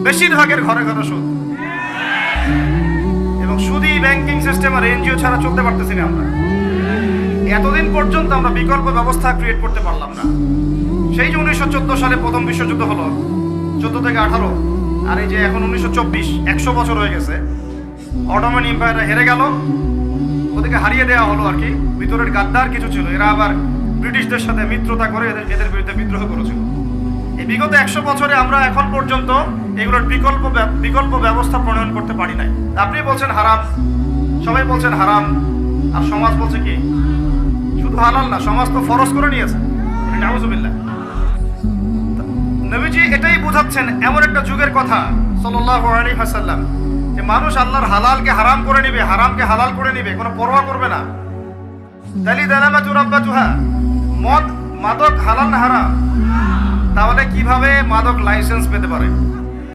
বেশিরভাগের ঘরে ঘরে সুদ, এবং সুদী ব্যাংকিং সিস্টেম আর এনজিও ছাড়া চলতে পারতেছি না আমরা। এতদিন পর্যন্ত আমরা বিকল্প ব্যবস্থা ক্রিয়েট করতে পারলাম না। সেই যে 1914 সালে প্রথম বিশ্বযুদ্ধ হলো, 14 থেকে 18, আর এই যে এখন 1924, 100 বছর হয়ে গেছে। অটোমান এম্পায়াররা হেরে গেল, ওদেরকে হারিয়ে দেওয়া হলো আর কি। ভিতরের গাদ্দার কিছু ছিল, এরা আবার ব্রিটিশদের সাথে মিত্রতা করে এদের বিরুদ্ধে বিদ্রোহ করেছিল। এই বিগত 100 বছরে আমরা এখন পর্যন্ত এগুলোর বিকল্প ব্যবস্থা প্রণয়ন করতে পারি নাই। আপনি বলছেন হারাম, সবাই বলছেন হারাম, আর সমাজ বলছে কি শুধু হালাল না, সমাজ তো ফরজ করে নিয়েছে। নাউজুবিল্লাহ। নবীজি এটাই বোঝাচ্ছেন, এমন একটা যুগের কথা সাল্লাল্লাহু আলাইহি ওয়াসাল্লাম, যে মানুষ আল্লাহর হালালকে হারাম করে নিবে, হারামকে হালাল করে নিবে, কোনো পরোয়া করবে না। তালি দালামাতু রাব্বাতুহা, মাদক হালাল না হারাম? তাহলে কিভাবে মাদক লাইসেন্স পেতে পারে?